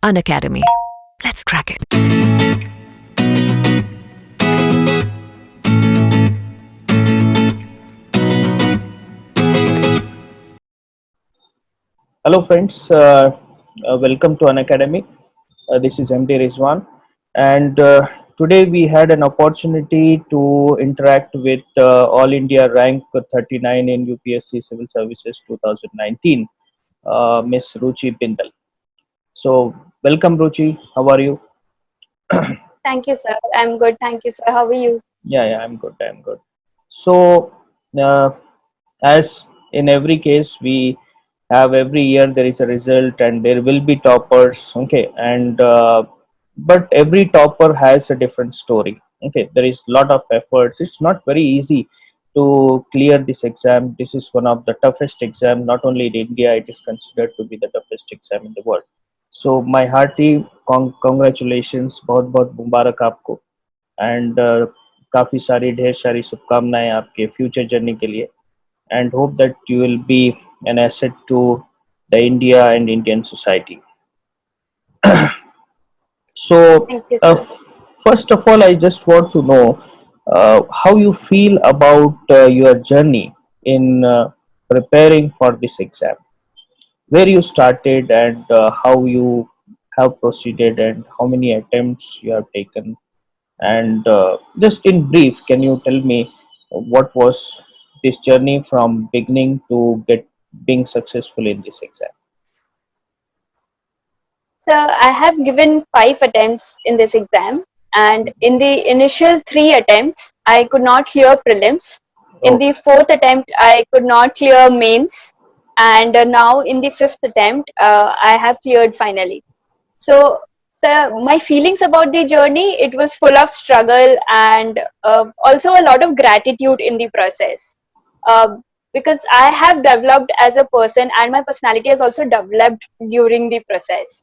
Unacademy. Let's crack it. Hello, friends. Welcome to Unacademy. This is MD Rizwan, and today we had an opportunity to interact with All India Rank 39 in UPSC Civil Services 2019, Miss Ruchi Bindal. So, welcome, Ruchi. How are you? Thank you, sir. I'm good. Thank you, sir. How are you? Yeah, I'm good. I'm good. So, uh, as in every case, we have every year there is a result and there will be toppers. Okay, and but every topper has a different story. Okay, there is lot of efforts. It's not very easy to clear this exam. This is one of the toughest exam. Not only in India, it is considered to be the toughest exam in the world. So my hearty congratulations, बहुत बहुत मुबारक आपको and काफ़ी सारी ढेर सारी शुभकामनाएं आपके future journey के लिए and hope that you will be an asset to the India and Indian society. So, Thank you, sir. first of all, I just want to know how you feel about your journey in preparing for this exam, where you started and how you have proceeded and how many attempts you have taken. And just in brief, can you tell me what was this journey from beginning to get being successful in this exam? So I have given 5 attempts in this exam, and in the initial 3 attempts, I could not clear prelims. In Oh, the fourth attempt, I could not clear mains, and now in the fifth attempt, I have cleared finally. So, my feelings about the journey, it was full of struggle and also a lot of gratitude in the process. Um, because I have developed as a person and my personality has also developed during the process.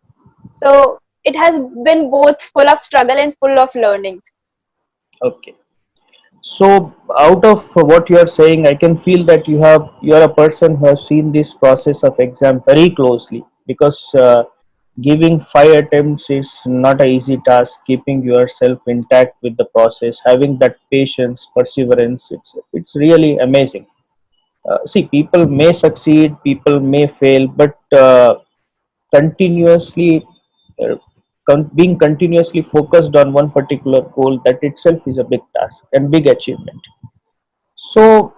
So it has been both full of struggle and full of learnings. okay. So, out of what you are saying, I can feel that you are a person who has seen this process of exam very closely because giving 5 attempts is not a easy task. Keeping yourself intact with the process, having that patience, perseverance, it's really amazing. See, people may succeed, people may fail, but continuously uh, being continuously focused on one particular goal, that itself is a big task and big achievement. So,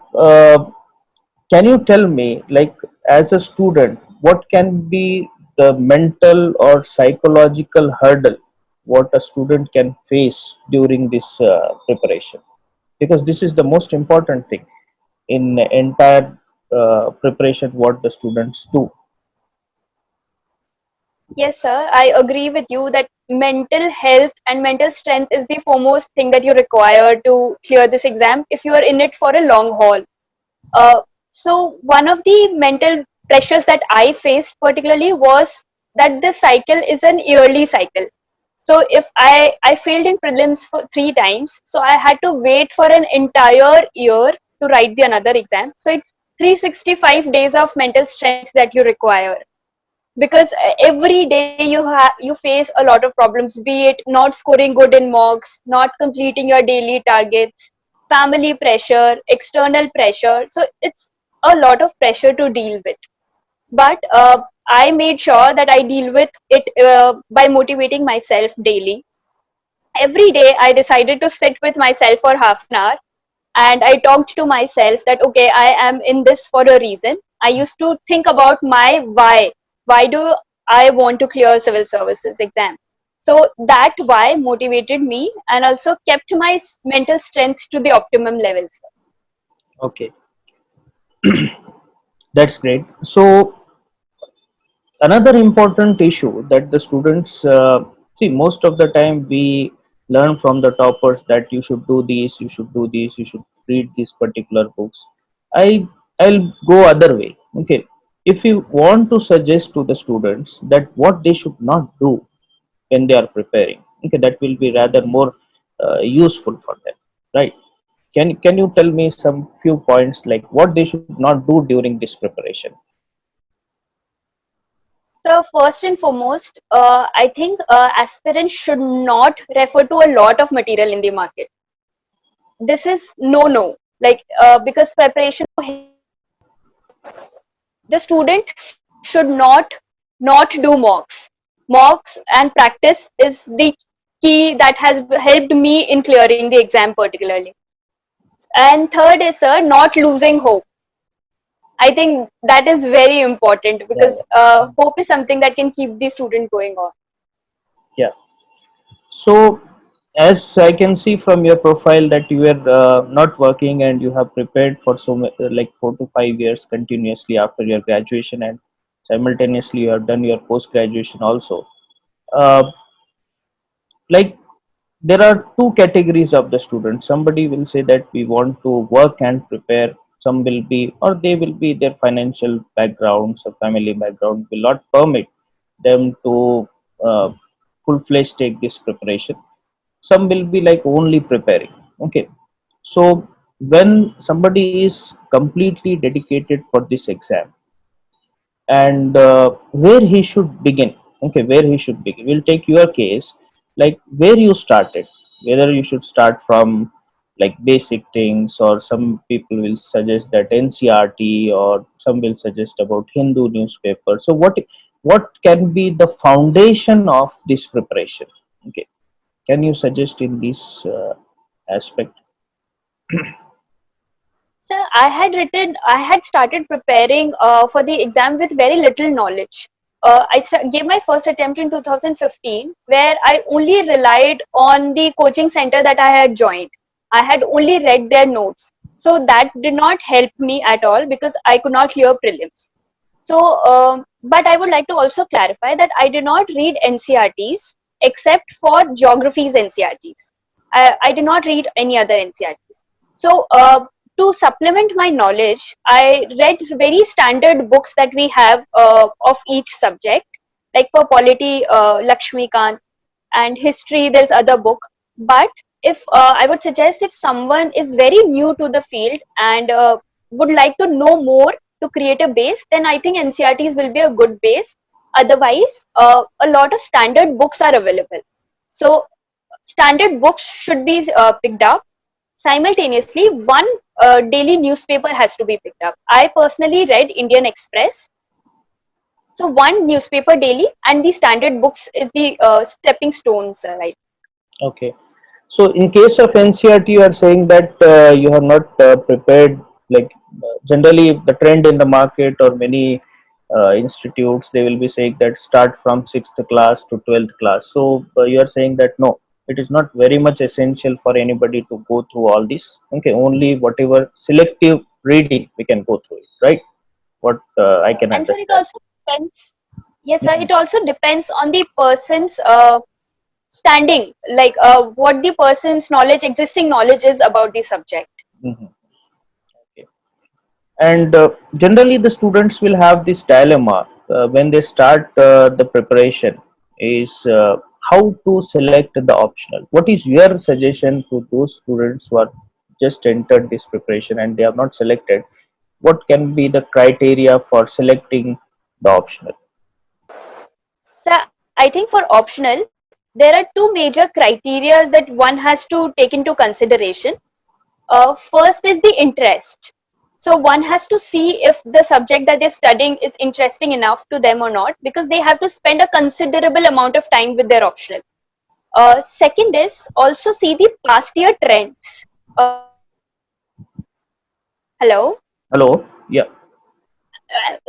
can you tell me, like, as a student, what can be the mental or psychological hurdle what a student can face during this preparation? Because this is the most important thing in the entire preparation what the students do. Yes, sir, I agree with you that mental health and mental strength is the foremost thing that you require to clear this exam if you are in it for a long haul. Uh, so one of the mental pressures that I faced particularly was that the cycle is an yearly cycle. So if I failed in prelims for 3 times, so I had to wait for an entire year to write the another exam. So it's 365 days of mental strength that you require because every day you face a lot of problems, be it not scoring good in mocks, not completing your daily targets, family pressure, external pressure. So it's a lot of pressure to deal with, but I made sure that I deal with it by motivating myself daily. Every day I decided to sit with myself for half an hour and I talked to myself that okay, I am in this for a reason. I used to think about my why do I want to clear civil services exam. So that why motivated me and also kept my mental strength to the optimum levels. Okay, that's great. So, another important issue that the students see most of the time, we learn from the toppers that you should do this, you should do this, you should read these particular books. I i'll go other way. Okay, if you want to suggest to the students that what they should not do when they are preparing, okay, that will be rather more useful for them, right? Can you tell me some few points like what they should not do during this preparation? So first and foremost, I think aspirants should not refer to a lot of material in the market. This is no, like because preparation, the student should not do mocks and practice is the key that has helped me in clearing the exam particularly. And third is, sir, not losing hope. I think that is very important Yeah, because hope is something that can keep the student going on. yeah. So, as I can see from your profile that you were not working and you have prepared for like 4 to 5 years continuously after your graduation, and simultaneously you have done your post graduation also. Uh, like there are two categories of the students. Somebody will say that we want to work and prepare. Some will be, or they will be, their financial backgrounds or family background will not permit them to full-fledged take this preparation. Some will be like only preparing. Okay, so when somebody is completely dedicated for this exam, and where he should begin, okay, where he should begin, we'll take your case, like where you started, whether you should start from like basic things, or some people will suggest that NCRT, or some will suggest about Hindu newspaper. So what can be the foundation of this preparation? Okay, can you suggest in this aspect? So I had started preparing for the exam with very little knowledge. Gave my first attempt in 2015, where I only relied on the coaching center that I had joined. I had only read their notes. So that did not help me at all because I could not clear prelims. So, but I would like to also clarify that I did not read NCRTs except for geography's NCRTs. I did not read any other NCRTs. So, to supplement my knowledge, I read very standard books that we have of each subject. Like for polity, Lakshmi Kant, and history, there's other book. But if I would suggest, if someone is very new to the field and would like to know more to create a base, then I think NCRTs will be a good base. Otherwise, a lot of standard books are available. So standard books should be picked up. Simultaneously, one daily newspaper has to be picked up. I personally read Indian Express. So one newspaper daily, and the standard books is the stepping stones, right? Okay. So in case of NCRT, you are saying that you have not prepared, like generally the trend in the market, or many institutes, they will be saying that start from 6th class to 12th class. So you are saying that no, it is not very much essential for anybody to go through all this. Okay, only whatever selective reading we can go through it, right? What I can And sir, it understand. also depends. Yes, sir, Mhm, it also depends on the person's standing, like what the person's knowledge, existing knowledge is about the subject. mhm. Okay. And generally the students will have this dilemma when they start the preparation, is how to select the optional. What is your suggestion to those students who are just entered this preparation and they have not selected? What can be the criteria for selecting the optional? So I think for optional, there are two major criteria that one has to take into consideration. First is the interest. So one has to see if the subject that they're studying is interesting enough to them or not, because they have to spend a considerable amount of time with their optional. Second is also see the past year trends. Hello? Hello. Yeah.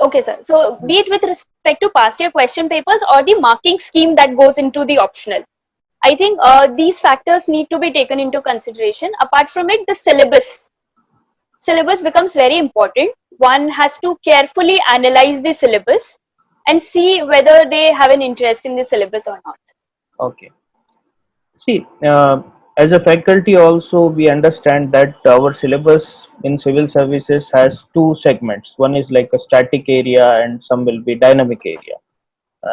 Okay, sir. So be it with respect to past year question papers or the marking scheme that goes into the optional. I think these factors need to be taken into consideration. Apart from it, the syllabus becomes very important. One has to carefully analyze the syllabus and see whether they have an interest in the syllabus or not. Okay. See, as a faculty also we understand that our syllabus in civil services has two segments. One is like a static area and some will be dynamic area.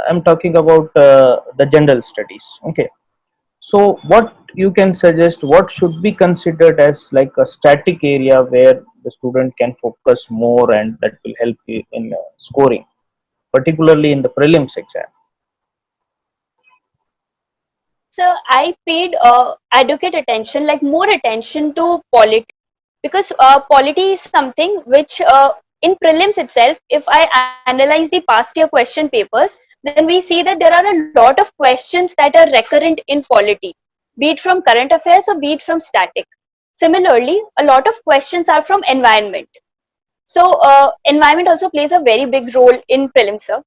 I'm talking about the general studies. Okay. So what you can suggest, what should be considered as like a static area where the student can focus more and that will help you in scoring? particularly in the prelims exam? So I paid adequate attention, like more attention to polity, because polity is something which in prelims itself, if I analyze the past year question papers, then we see that there are a lot of questions that are recurrent in polity, be it from current affairs or be it from static. Similarly, a lot of questions are from environment. So environment also plays a very big role in prelims, sir.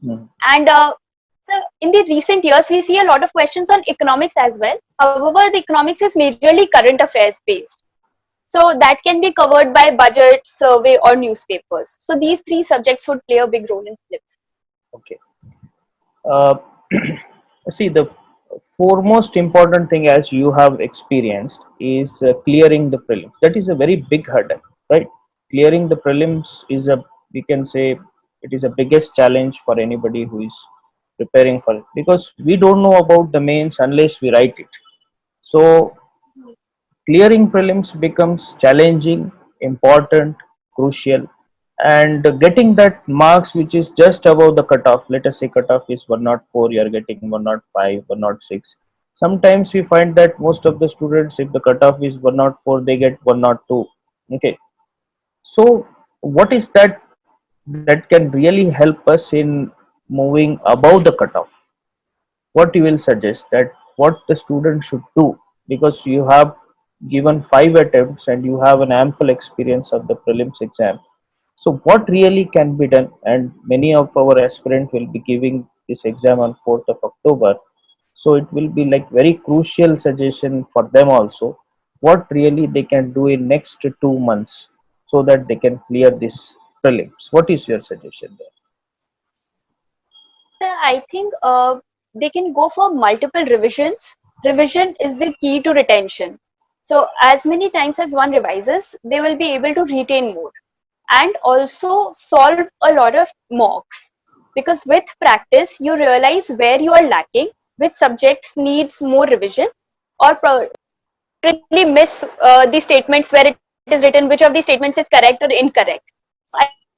Hmm. And so in the recent years, we see a lot of questions on economics as well. However, the economics is majorly current affairs based. So that can be covered by budget, survey, or newspapers. So these three subjects would play a big role in flips. Okay. Uh, See, the foremost important thing, as you have experienced, is clearing the prelims. That is a very big hurdle, right? Clearing the prelims is a, we can say, it is a biggest challenge for anybody who is preparing for it, because we don't know about the mains unless we write it. So clearing prelims becomes challenging, important, crucial, and getting that marks which is just above the cutoff. Let us say cutoff is 104, you are getting 105, 106. Sometimes we find that most of the students, if the cutoff is 104, they get 102. Okay, so what is that can really help us in moving above the cutoff? What you will suggest, that what the student should do, because you have given 5 attempts and you have an ample experience of the prelims exam. So what really can be done? And many of our aspirants will be giving this exam on 4th of October, so it will be like very crucial suggestion for them also, what really they can do in next 2 months so that they can clear this prelims. What is your suggestion there? So I think they can go for multiple revisions. Revision is the key to retention. So as many times as one revises, they will be able to retain more. And also solve a lot of mocks, because with practice you realize where you are lacking, which subjects needs more revision, or probably miss the statements where it is written which of the statements is correct or incorrect.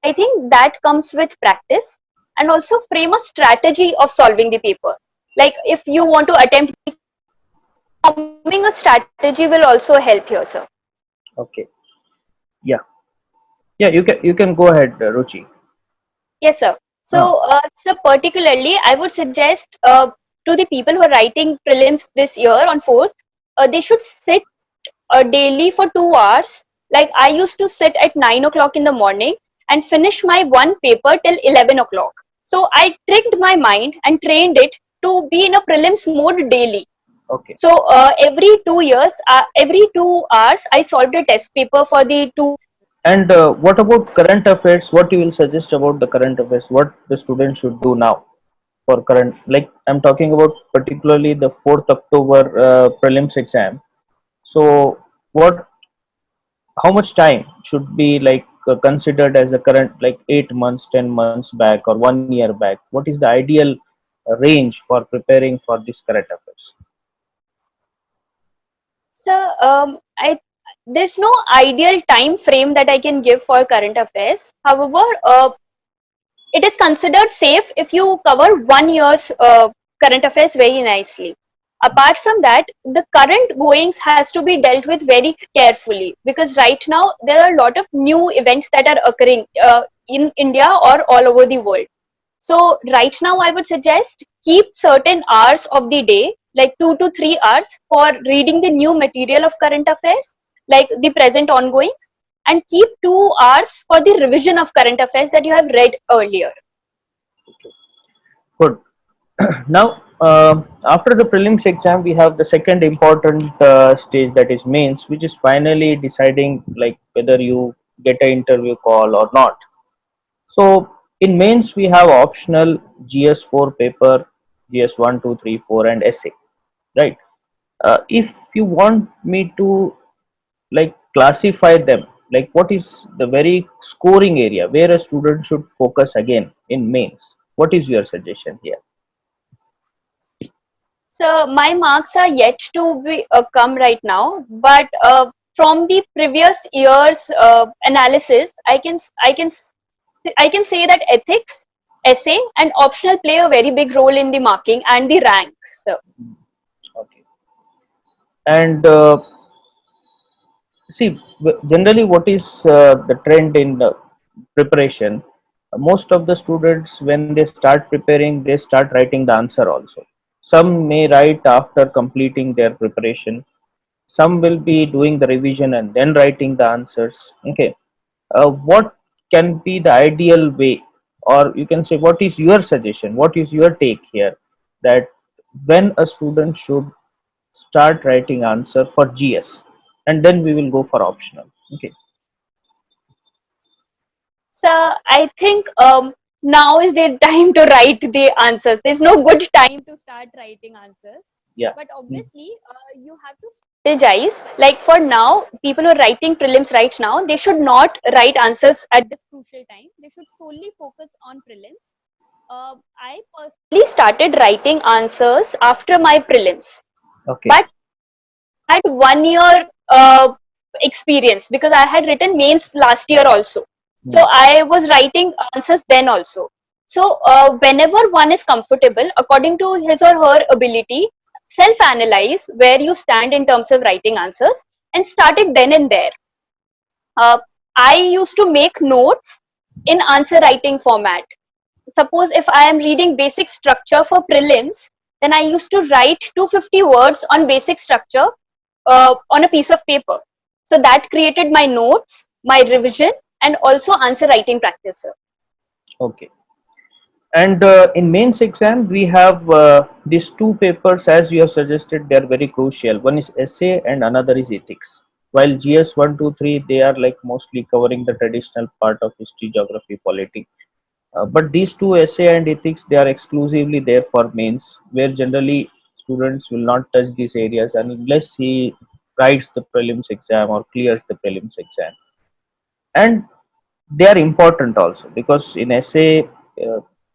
I think that comes with practice, and also frame a strategy of solving the paper. Like if you want to attempt the question, forming a strategy will also help here, sir. Okay. Yeah. Yeah, you can go ahead, Ruchi. Yes, sir. Huh. So particularly, I would suggest to the people who are writing prelims this year on 4th, they should sit daily for 2 hours. Like I used to sit at 9 o'clock in the morning and finish my one paper till 11 o'clock. So I tricked my mind and trained it to be in a prelims mode daily. Okay. So every 2 hours, I solved a test paper for the two. And what about current affairs? What you will suggest about the current affairs? What the students should do now for current? Like I'm talking about particularly the 4th October prelims exam. So what? How much time should be like considered as a current, like 8 months, 10 months back, or 1 year back? What is the ideal range for preparing for this current affairs? So I there's no ideal time frame that I can give for current affairs. However, it is considered safe if you cover 1 year's current affairs very nicely. Apart from that, the current goings has to be dealt with very carefully, because right now there are a lot of new events that are occurring in India or all over the world. So right now I would suggest keep certain hours of the day, like 2 to 3 hours, for reading the new material of current affairs, like the present ongoings, and keep 2 hours for the revision of current affairs that you have read earlier. Good. Now, after the prelims exam, we have the second important stage, that is mains, which is finally deciding like whether you get an interview call or not. So in mains, we have optional GS4 paper, GS 1, 2, 3, 4, and essay. Right. If you want me to like classify them, like what is the very scoring area where a student should focus again in mains? What is your suggestion here? So my marks are yet to be come right now, but from the previous year's analysis, I can say that ethics, essay and optional play a very big role in the marking and the ranks. So, Okay. And see, generally, what is the trend in preparation? Most of the students, when they start preparing, they start writing the answer also. Some may write after completing their preparation. Some will be doing the revision and then writing the answers. Okay. What can be the ideal way, or you can say, what is your suggestion? What is your take here? That when a student should start writing answer for GS, and then we will go for optional. Okay. so I think now is the time to write the answers. There's no good time to start writing answers. Yeah. But obviously, you have to strategize. Like for now, people who are writing prelims right now, they should not write answers at this crucial time. They should solely focus on prelims. I personally started writing answers after my prelims, Okay. but had 1 year experience because I had written mains last year also. So Hmm. I was writing answers then also. So whenever one is comfortable, according to his or her ability, self-analyze where you stand in terms of writing answers and start it then and there. Uh, I used to make notes in answer writing format. Suppose if I am reading basic structure for prelims, then I used to write 250 words on basic structure on a piece of paper. So that created my notes, my revision, and also answer writing practice. Okay. And in mains exam, we have these two papers, as you have suggested, they are very crucial. One is essay and another is ethics. While GS 1, 2, 3, they are like mostly covering the traditional part of history, geography, polity. But these two, essay and ethics, they are exclusively there for mains, where generally students will not touch these areas unless he writes the prelims exam or clears the prelims exam. And they are important also, because in essay,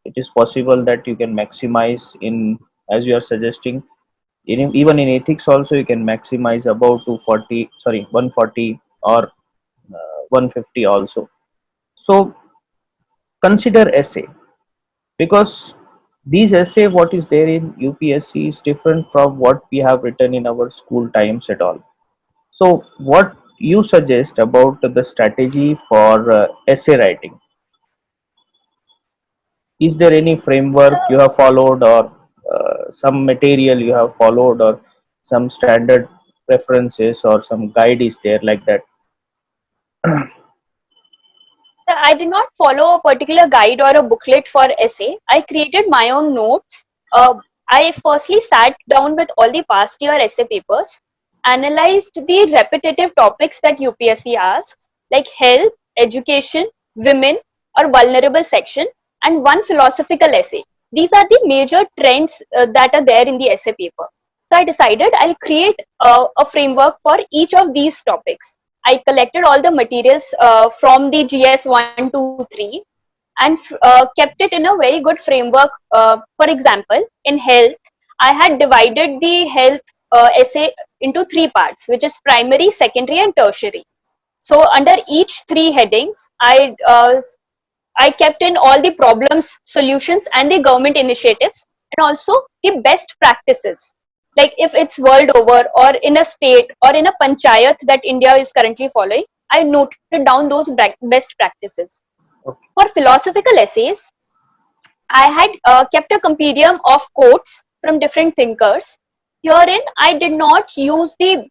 it is possible that you can maximize in, as you are suggesting, even in ethics also you can maximize about 240, sorry, 140 or 150 also. So consider essay, because these essay what is there in UPSC is different from what we have written in our school times at all. So what you suggest about the strategy for essay writing? Is there any So, framework you have followed, or some material you have followed, or some standard preferences, or some guide is there like that? so I did not follow a particular guide or a booklet for essay. I created my own notes. Uh, I firstly sat down with all the past year essay papers, analyzed the repetitive topics that UPSC asks, like health, education, women, or vulnerable section, and one philosophical essay. These are the major trends that are there in the essay paper. So I decided I'll create a framework for each of these topics. I collected all the materials from the GS 1, 2, 3 and kept it in a very good framework. For example, in health, I had divided the health essay into three parts, which is primary, secondary, and tertiary. So under each three headings, I kept in all the problems, solutions, and the government initiatives, and also the best practices. Like if it's world over, or in a state, or in a panchayat that India is currently following, I noted down those best practices. Okay. For philosophical essays, I had kept a compendium of quotes from different thinkers. Herein, I did not use the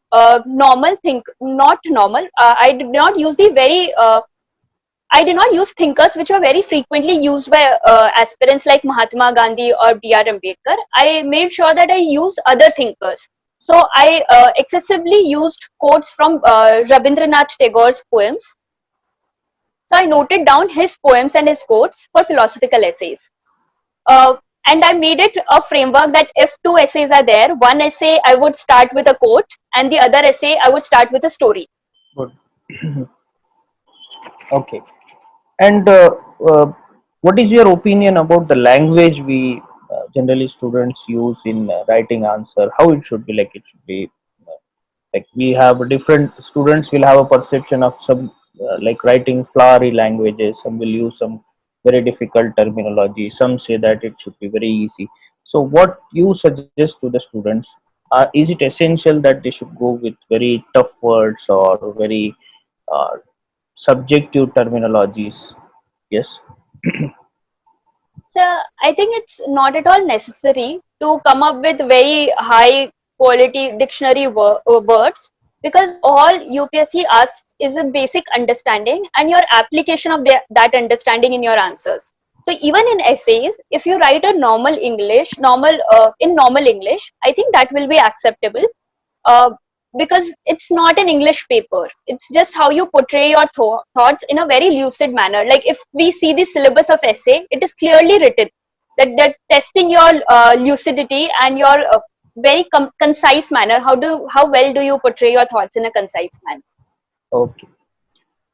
normal think, not normal. I did not use the very I did not use thinkers which were very frequently used by aspirants like Mahatma Gandhi or B.R. Ambedkar. I made sure that I use other thinkers. So I excessively used quotes from Rabindranath Tagore's poems. So I noted down his poems and his quotes for philosophical essays. Uh, and I made it a framework that if two essays are there, one essay I would start with a quote, and the other essay I would start with a story. Good. Okay. And what is your opinion about the language we generally students use in writing answer? How it should be? Like it should be like we have different students will have a perception of some like writing flowery languages. Some will use some very difficult terminology. Some say that it should be very easy. So, what you suggest to the students? Is it essential that they should go with very tough words or very uh, subjective terminologies? Yes. So I think it's not at all necessary to come up with very high quality dictionary words, because all UPSC asks is a basic understanding and your application of that understanding in your answers. So even in essays, if you write a normal English, normal English, I think that will be acceptable, uh, because it's not an English paper. It's just how you portray your thoughts in a very lucid manner. Like if we see the syllabus of essay, it is clearly written that testing your lucidity and your very concise manner. How well do you portray your thoughts in a concise manner? Okay.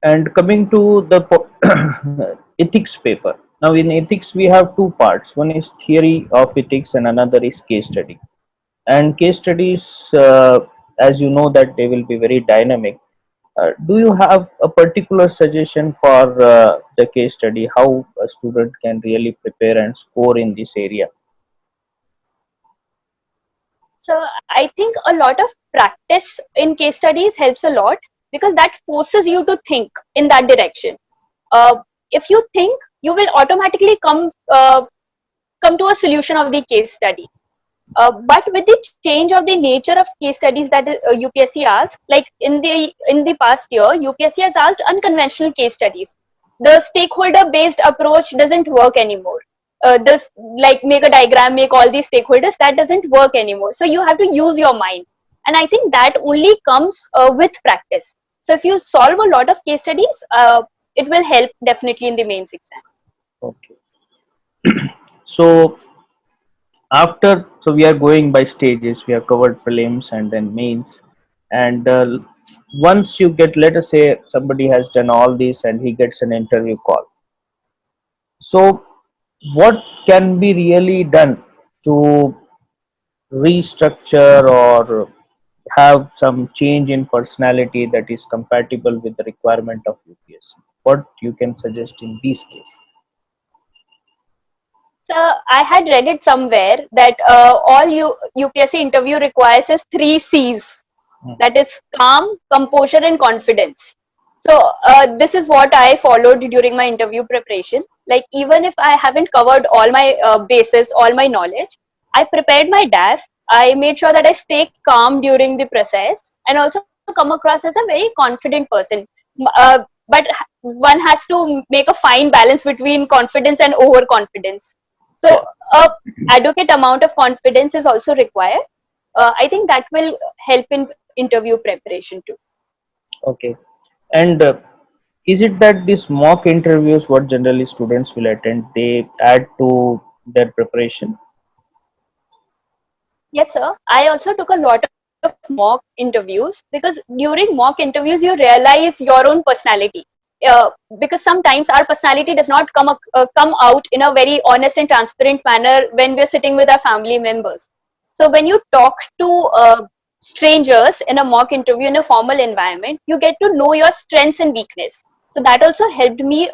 And coming to the ethics paper. Now, in ethics, we have two parts. One is theory of ethics, and another is case study. And case studies, as you know, that they will be very dynamic. Do you have a particular suggestion for the case study? How a student can really prepare and score in this area? So I think a lot of practice in case studies helps a lot, because that forces you to think in that direction. If you think, you will automatically come to a solution of the case study. But with the change of the nature of case studies that UPSC asked, like in the past year, UPSC has asked unconventional case studies. The stakeholder based approach doesn't work anymore. This, like, make a diagram, make all these stakeholders, that doesn't work anymore. So you have to use your mind, and I think that only comes with practice. So if you solve a lot of case studies, it will help definitely in the mains exam. Okay. So so we are going by stages. We have covered prelims and then mains, and once you get, let us say somebody has done all this and he gets an interview call. So what can be really done to restructure or have some change in personality that is compatible with the requirement of UPSC? What you can suggest in these cases? So I had read it somewhere that all UPSC interview requires is three C's. Hmm. That is calm, composure, and confidence. So this is what I followed during my interview preparation. Like even if I haven't covered all my bases, all my knowledge, I prepared my DAF. I made sure that I stay calm during the process and also come across as a very confident person. But one has to make a fine balance between confidence and overconfidence. Yeah. So adequate amount of confidence is also required. I think that will help in interview preparation too. Okay. And is it that these mock interviews, what generally students will attend, they add to their preparation? Yes, sir. I also took a lot of mock interviews, because during mock interviews you realize your own personality. Uh, because sometimes our personality does not come out in a very honest and transparent manner when we're sitting with our family members. So when you talk to strangers in a mock interview in a formal environment, you get to know your strengths and weakness. So that also helped me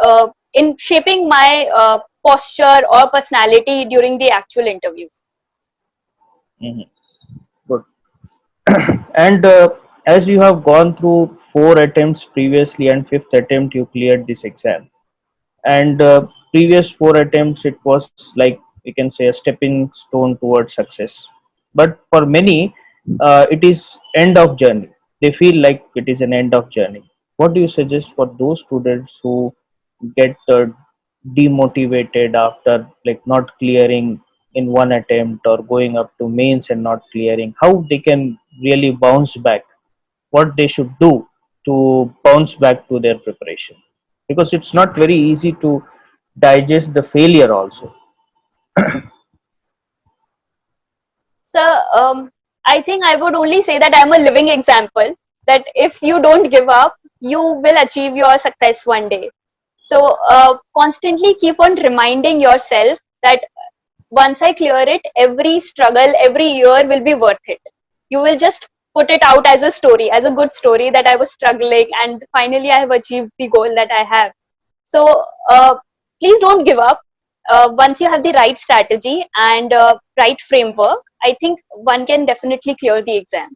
in shaping my posture or personality during the actual interviews. Mhm. Good. And as you have gone through four attempts previously and fifth attempt, you cleared this exam. And previous four attempts, it was like we can say a stepping stone towards success. But for many, it is end of journey. They feel like it is an end of journey. What do you suggest for those students who get demotivated after like not clearing in one attempt or going up to mains and not clearing? How they can really bounce back? What they should do to bounce back to their preparation, because it's not very easy to digest the failure also. So I think I would only say that I'm a living example that if you don't give up, you will achieve your success one day. So constantly keep on reminding yourself that once I clear it, every struggle, every year will be worth it. You will just put it out as a story, as a good story that I was struggling and finally I have achieved the goal that I have. So please don't give up. Once you have the right strategy and right framework, I think one can definitely clear the exam.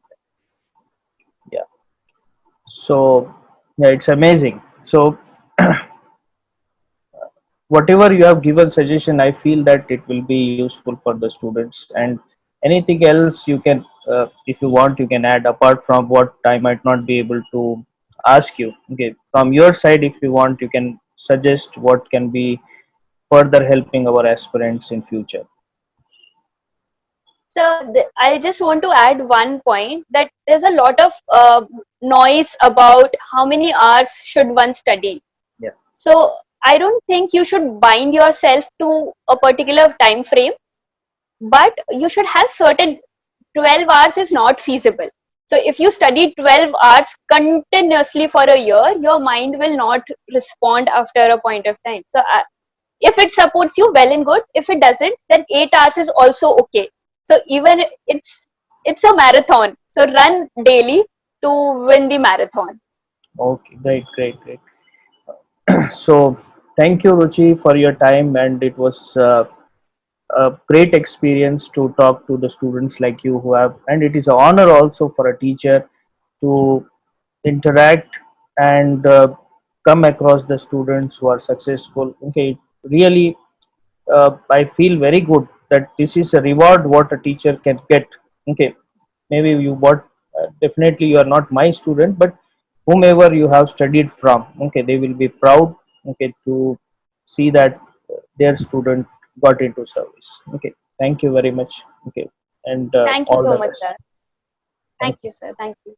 Yeah. So yeah, it's amazing. So whatever you have given suggestion, I feel that it will be useful for the students. And anything else you can, if you want, you can add apart from what I might not be able to ask you. Okay, from your side, if you want, you can suggest what can be further helping our aspirants in future. So I just want to add one point, that there's a lot of noise about how many hours should one study. Yeah. So I don't think you should bind yourself to a particular time frame, but you should have certain. 12 hours is not feasible. So if you study 12 hours continuously for a year, your mind will not respond after a point of time. So if it supports you, well and good. If it doesn't, then 8 hours is also okay. So even it's a marathon, so run daily to win the marathon. Okay, great, great, great. So thank you, Ruchi, for your time, and it was a great experience to talk to the students like you who have, and it is an honor also for a teacher to interact and come across the students who are successful. Okay, really, I feel very good that this is a reward what a teacher can get. Okay, maybe you what, definitely you are not my student, but whomever you have studied from, okay, they will be proud, okay, to see that their student got into service. Okay, thank you very much. Okay, and Thank you all so the much, best. sir. Thank Thank you. you, sir. Thank you.